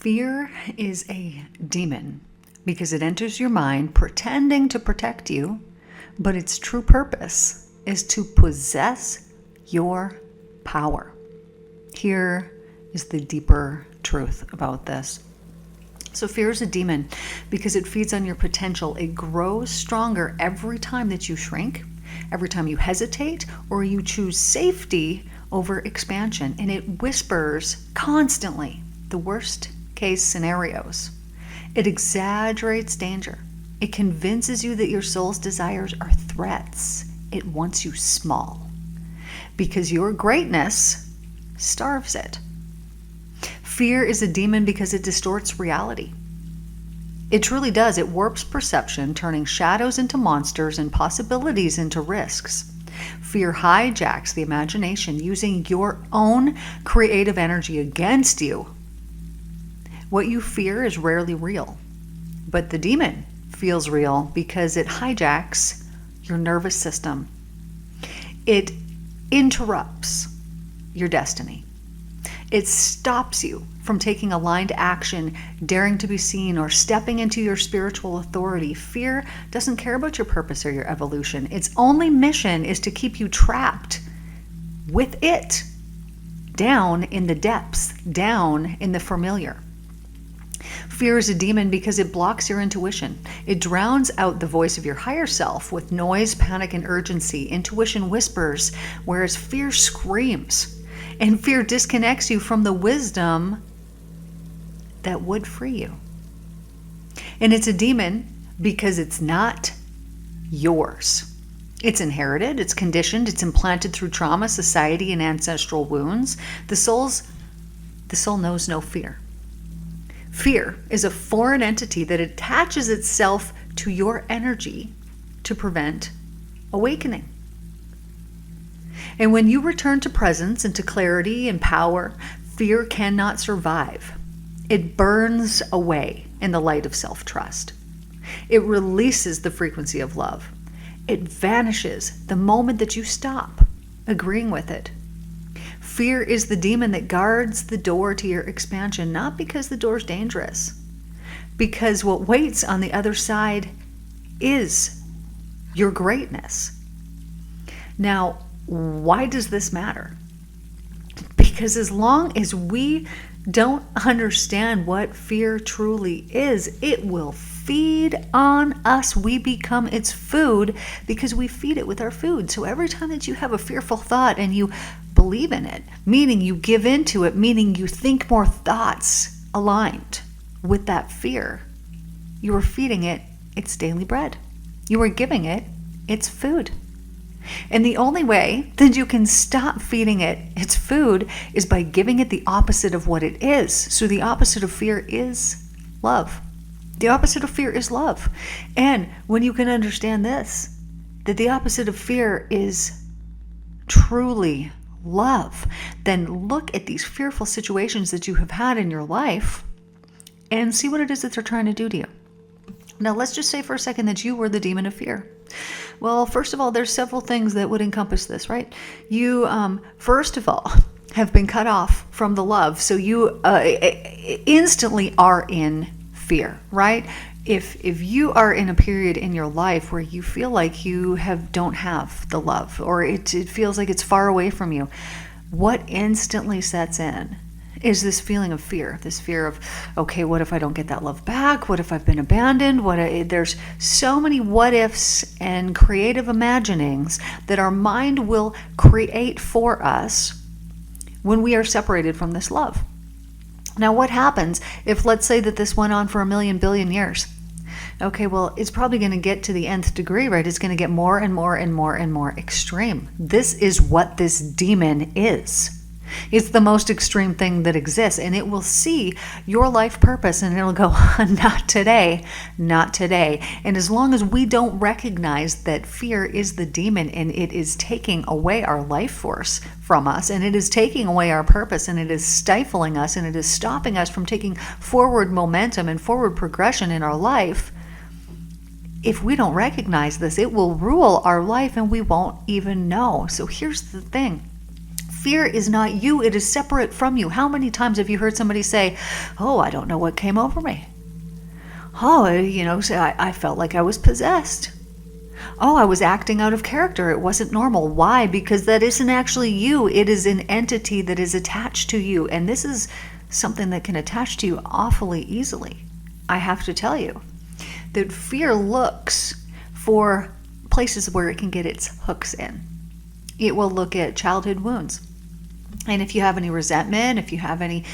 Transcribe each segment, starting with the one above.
Fear is a demon because it enters your mind pretending to protect you, but its true purpose is to possess your power. Here is the deeper truth about this. So fear is a demon because it feeds on your potential. It grows stronger every time that you shrink, every time you hesitate, or you choose safety over expansion. And it whispers constantly the worst case scenarios. It exaggerates danger. It convinces you that your soul's desires are threats. It wants you small because your greatness starves it. Fear is a demon because it distorts reality. It truly does. It warps perception, turning shadows into monsters and possibilities into risks. Fear hijacks the imagination, using your own creative energy against you. What you fear is rarely real, but the demon feels real because it hijacks your nervous system. It interrupts your destiny. It stops you from taking aligned action, daring to be seen, or stepping into your spiritual authority. Fear doesn't care about your purpose or your evolution. Its only mission is to keep you trapped with it, down in the depths, down in the familiar. Fear is a demon because it blocks your intuition. It drowns out the voice of your higher self with noise, panic, and urgency. Intuition whispers, whereas fear screams. And fear disconnects you from the wisdom that would free you. And it's a demon because it's not yours. It's inherited, it's conditioned, it's implanted through trauma, society, and ancestral wounds. The soul knows no fear. Fear is a foreign entity that attaches itself to your energy to prevent awakening. And when you return to presence and to clarity and power, fear cannot survive. It burns away in the light of self-trust. It releases the frequency of love. It vanishes the moment that you stop agreeing with it. Fear is the demon that guards the door to your expansion, not because the door's dangerous, because what waits on the other side is your greatness. Now, why does this matter? Because as long as we don't understand what fear truly is, it will feed on us. We become its food because we feed it with our food. So every time that you have a fearful thought and you believe in it, meaning you give into it, meaning you think more thoughts aligned with that fear, you are feeding it its daily bread. You are giving it its food. And the only way that you can stop feeding it its food is by giving it the opposite of what it is. So the opposite of fear is love. The opposite of fear is love. And when you can understand this, that the opposite of fear is truly love, then look at these fearful situations that you have had in your life and see what it is that they're trying to do to you. Now, let's just say for a second that you were the demon of fear. Well, first of all, there's several things that would encompass this, right? You, first of all, have been cut off from the love. So you instantly are in fear, right? If you are in a period in your life where you feel like you don't have the love, or it feels like it's far away from you, what instantly sets in is this feeling of fear, this fear of, okay, what if I don't get that love back? What if I've been abandoned? There's so many what ifs and creative imaginings that our mind will create for us when we are separated from this love. Now, what happens if, let's say that this went on for 1,000,000 billion years? Okay, well, it's probably going to get to the nth degree, right? It's going to get more and more and more and more extreme. This is what this demon is. It's the most extreme thing that exists, and it will see your life purpose and it'll go, not today, not today. And as long as we don't recognize that fear is the demon and it is taking away our life force from us, and it is taking away our purpose, and it is stifling us, and it is stopping us from taking forward momentum and forward progression in our life, if we don't recognize this, it will rule our life and we won't even know. So here's the thing. Fear is not you. It is separate from you. How many times have you heard somebody say, oh, I don't know what came over me? Oh, I felt like I was possessed. Oh, I was acting out of character. It wasn't normal. Why? Because that isn't actually you. It is an entity that is attached to you. And this is something that can attach to you awfully easily. I have to tell you that fear looks for places where it can get its hooks in. It will look at childhood wounds. And if you have any resentment, if you have any,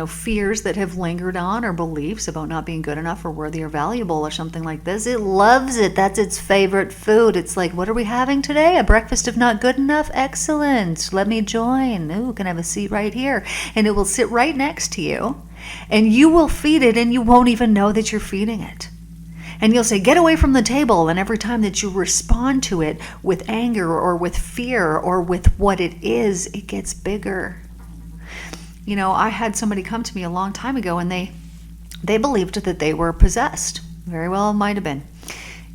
fears that have lingered on, or beliefs about not being good enough or worthy or valuable or something like this, it loves it. That's its favorite food. It's like, what are we having today? A breakfast of not good enough? Excellent. Let me join. Ooh, can I have a seat right here? And it will sit right next to you, and you will feed it, and you won't even know that you're feeding it. And you'll say, get away from the table. And every time that you respond to it with anger or with fear or with what it is, it gets bigger. I had somebody come to me a long time ago, and they believed that they were possessed. Very well, it might have been.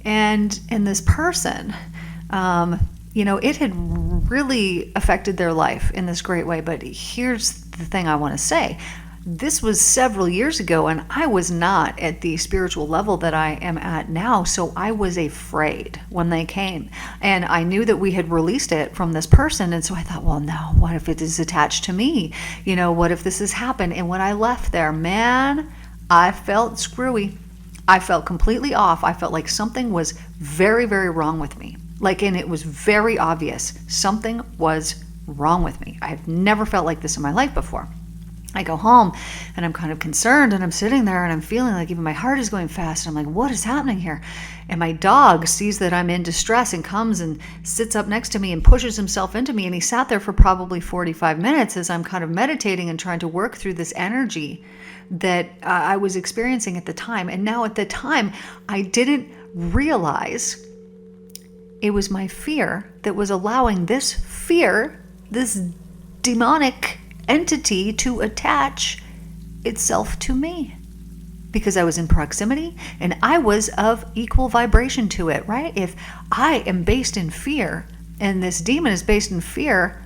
And this person, it had really affected their life in this great way. But here's the thing I want to say. This was several years ago, and I was not at the spiritual level that I am at now, so I was afraid when they came. And I knew that we had released it from this person, and so I thought, well, no, what if it is attached to me? What if this has happened? And when I left there, man, I felt screwy. I felt completely off. I felt like something was very, very wrong with me. And it was very obvious. Something was wrong with me. I've never felt like this in my life before. I go home and I'm kind of concerned, and I'm sitting there and I'm feeling like even my heart is going fast. And I'm like, what is happening here? And my dog sees that I'm in distress and comes and sits up next to me and pushes himself into me. And he sat there for probably 45 minutes as I'm kind of meditating and trying to work through this energy that I was experiencing at the time. And now at the time, I didn't realize it was my fear that was allowing this fear, this demonic entity, to attach itself to me, because I was in proximity and I was of equal vibration to it, right? If I am based in fear and this demon is based in fear,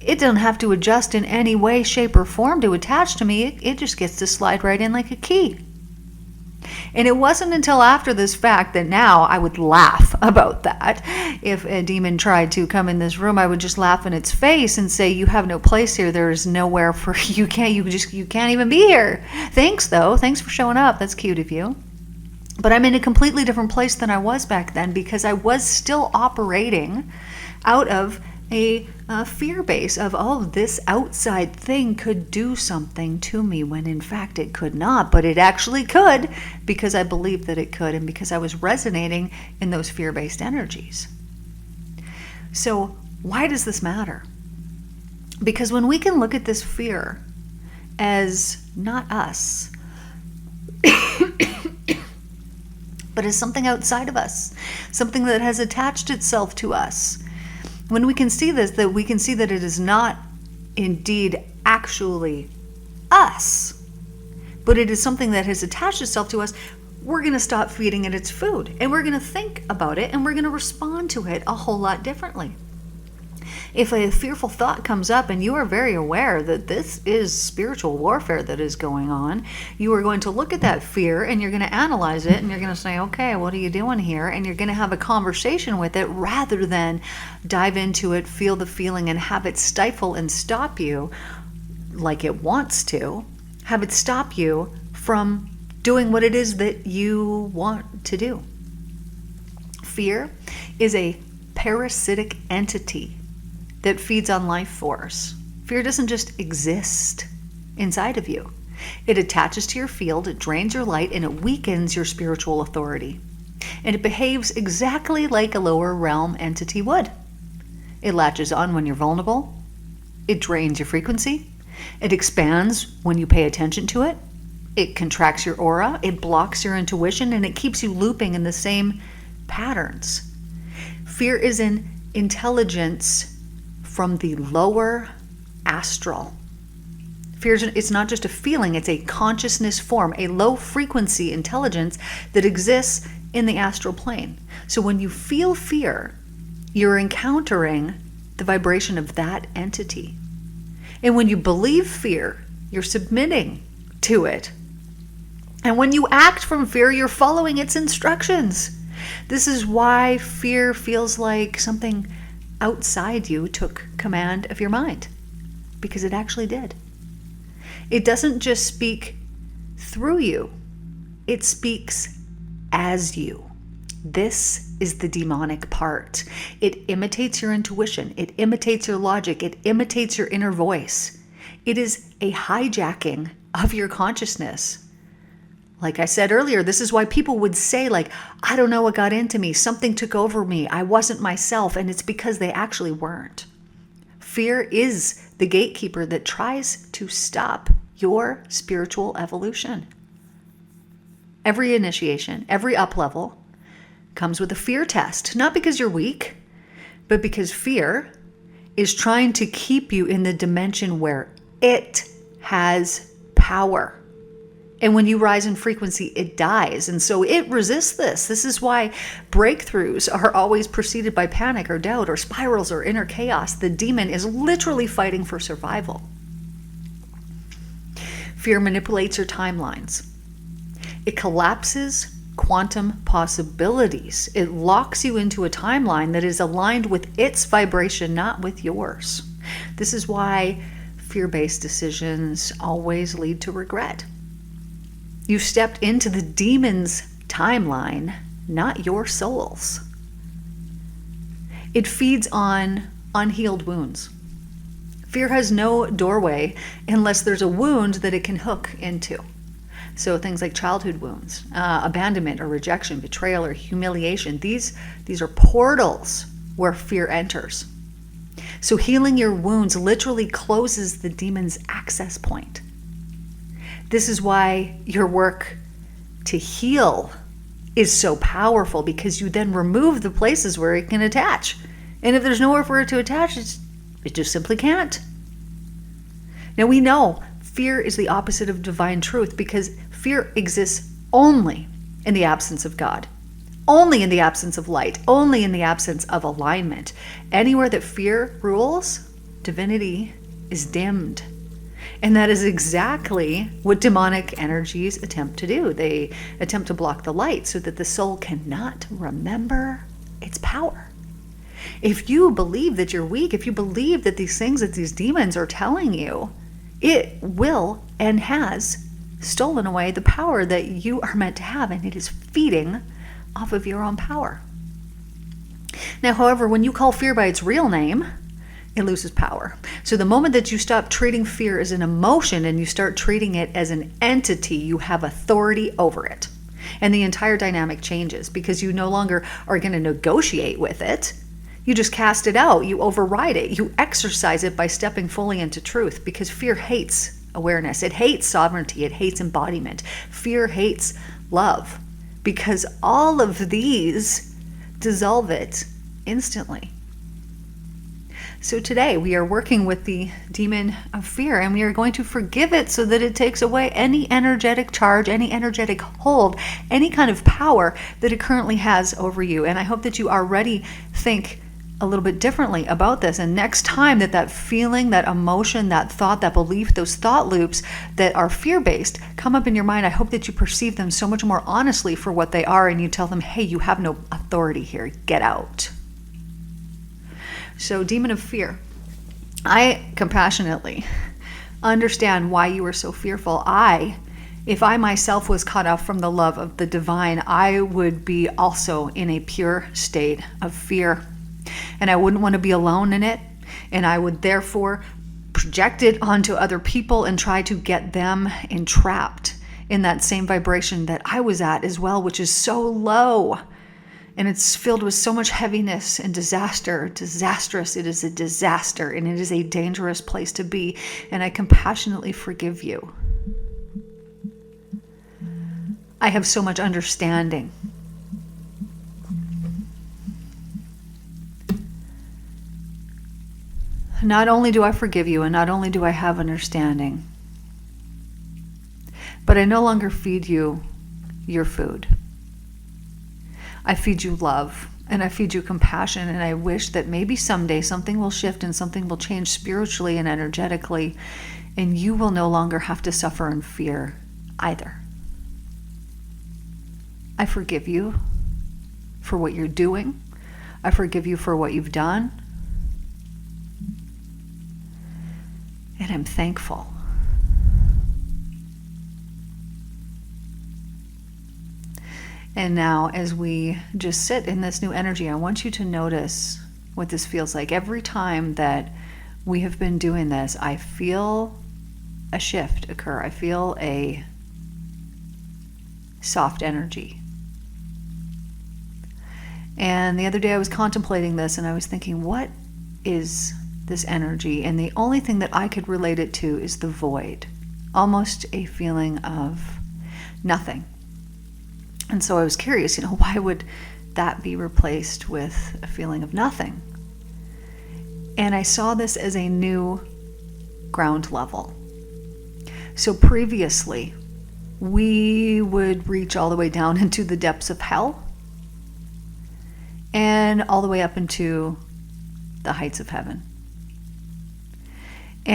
it doesn't have to adjust in any way, shape, or form to attach to me. It just gets to slide right in like a key. And it wasn't until after this fact that now I would laugh about that. If a demon tried to come in this room, I would just laugh in its face and say, you have no place here. There is nowhere for you. You can't even be here. Thanks though. Thanks for showing up. That's cute of you. But I'm in a completely different place than I was back then, because I was still operating out of a fear base of, oh, this outside thing could do something to me, when in fact it could not, but it actually could, because I believed that it could, and because I was resonating in those fear-based energies. So why does this matter? Because when we can look at this fear as not us, but as something outside of us, something that has attached itself to us, when we can see this, that we can see that it is not indeed actually us, but it is something that has attached itself to us, we're going to stop feeding it its food, and we're going to think about it, and we're going to respond to it a whole lot differently. If a fearful thought comes up and you are very aware that this is spiritual warfare that is going on, you are going to look at that fear and you're going to analyze it, and you're going to say, okay, what are you doing here? And you're going to have a conversation with it, rather than dive into it, feel the feeling, and have it stifle and stop you like it wants to. Have it stop you from doing what it is that you want to do. Fear is a parasitic entity that feeds on life force. Fear doesn't just exist inside of you. It attaches to your field, it drains your light, and it weakens your spiritual authority. And it behaves exactly like a lower realm entity would. It latches on when you're vulnerable. It drains your frequency. It expands when you pay attention to it. It contracts your aura. It blocks your intuition, and it keeps you looping in the same patterns. Fear is an intelligence from the lower astral. Fear is not just a feeling, it's a consciousness form, a low frequency intelligence that exists in the astral plane. So when you feel fear, you're encountering the vibration of that entity. And when you believe fear, you're submitting to it. And when you act from fear, you're following its instructions. This is why fear feels like something outside you took command of your mind, because it actually did. It doesn't just speak through you, it speaks as you. This is the demonic part. It imitates your intuition, it imitates your logic, it imitates your inner voice. It is a hijacking of your consciousness. Like I said earlier, this is why people would say, like, I don't know what got into me. Something took over me. I wasn't myself. And it's because they actually weren't. Fear is the gatekeeper that tries to stop your spiritual evolution. Every initiation, every up level comes with a fear test. Not because you're weak, but because fear is trying to keep you in the dimension where it has power. And when you rise in frequency, it dies. And so it resists this. This is why breakthroughs are always preceded by panic or doubt or spirals or inner chaos. The demon is literally fighting for survival. Fear manipulates your timelines. It collapses quantum possibilities. It locks you into a timeline that is aligned with its vibration, not with yours. This is why fear-based decisions always lead to regret. You stepped into the demon's timeline, not your soul's. It feeds on unhealed wounds. Fear has no doorway unless there's a wound that it can hook into. So things like childhood wounds, abandonment or rejection, betrayal or humiliation, these are portals where fear enters. So healing your wounds literally closes the demon's access point. This is why your work to heal is so powerful, because you then remove the places where it can attach. And if there's nowhere for it to attach, it just simply can't. Now we know fear is the opposite of divine truth, because fear exists only in the absence of God, only in the absence of light, only in the absence of alignment. Anywhere that fear rules, divinity is dimmed. And that is exactly what demonic energies attempt to do. They attempt to block the light so that the soul cannot remember its power. If you believe that you're weak, if you believe that these things that these demons are telling you, it will and has stolen away the power that you are meant to have, and it is feeding off of your own power. Now, however, when you call fear by its real name, it loses power. So the moment that you stop treating fear as an emotion and you start treating it as an entity, you have authority over it. And the entire dynamic changes, because you no longer are going to negotiate with it. You just cast it out. You override it. You exercise it by stepping fully into truth, because fear hates awareness. It hates sovereignty. It hates embodiment. Fear hates love, because all of these dissolve it instantly. So today we are working with the demon of fear, and we are going to forgive it so that it takes away any energetic charge, any energetic hold, any kind of power that it currently has over you. And I hope that you already think a little bit differently about this. And next time that feeling, that emotion, that thought, that belief, those thought loops that are fear-based come up in your mind, I hope that you perceive them so much more honestly for what they are, and you tell them, hey, you have no authority here. Get out. So, demon of fear, I compassionately understand why you are so fearful. If I myself was cut off from the love of the divine, I would be also in a pure state of fear. And I wouldn't want to be alone in it. And I would therefore project it onto other people and try to get them entrapped in that same vibration that I was at as well, which is so low. And it's filled with so much heaviness and disaster. Disastrous. It is a disaster, and it is a dangerous place to be. And I compassionately forgive you. I have so much understanding. Not only do I forgive you, and not only do I have understanding, but I no longer feed you your food. I feed you love. And I feed you compassion, and I wish that maybe someday something will shift and something will change spiritually and energetically, and you will no longer have to suffer in fear either. I forgive you for what you're doing. I forgive you for what you've done. And I'm thankful. And now, as we just sit in this new energy, I want you to notice what this feels like. Every time that we have been doing this, I feel a shift occur. I feel a soft energy. And the other day I was contemplating this, and I was thinking, what is this energy? And the only thing that I could relate it to is the void. Almost a feeling of nothing. And so I was curious, why would that be replaced with a feeling of nothing? And I saw this as a new ground level. So previously, we would reach all the way down into the depths of hell and all the way up into the heights of heaven.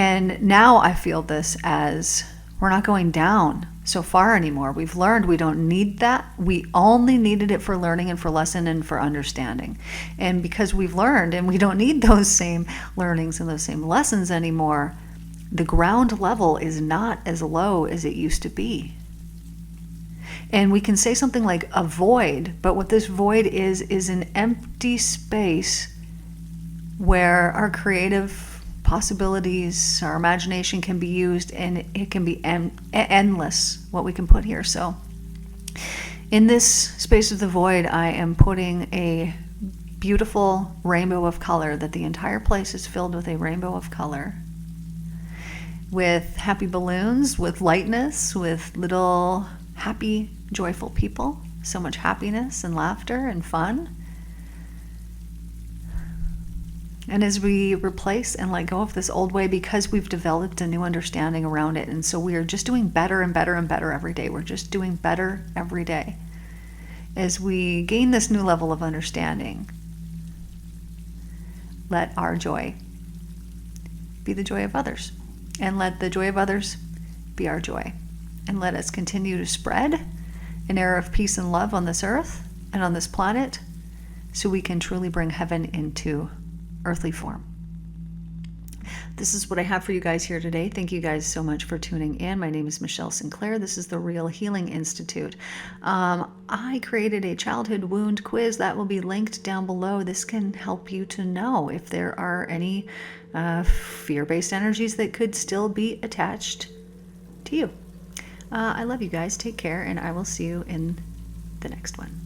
And now I feel this as we're not going down so far anymore. We've learned we don't need that. We only needed it for learning and for lesson and for understanding. And because we've learned and we don't need those same learnings and those same lessons anymore, the ground level is not as low as it used to be. And we can say something like a void, but what this void is an empty space where our creative possibilities, our imagination can be used, and it can be endless what we can put here. So in this space of the void, I am putting a beautiful rainbow of color, that the entire place is filled with a rainbow of color, with happy balloons, with lightness, with little happy, joyful people, so much happiness and laughter and fun. And as we replace and let go of this old way, because we've developed a new understanding around it, and so we are just doing better and better and better every day. We're just doing better every day. As we gain this new level of understanding, let our joy be the joy of others, and let the joy of others be our joy. And let us continue to spread an era of peace and love on this earth and on this planet, so we can truly bring heaven into earthly form. This is what I have for you guys here today. Thank you guys so much for tuning in. My name is Michelle Sinclair. This is the Real Healing Institute. I created a childhood wound quiz that will be linked down below. This can help you to know if there are any fear-based energies that could still be attached to you. I love you guys. Take care, and I will see you in the next one.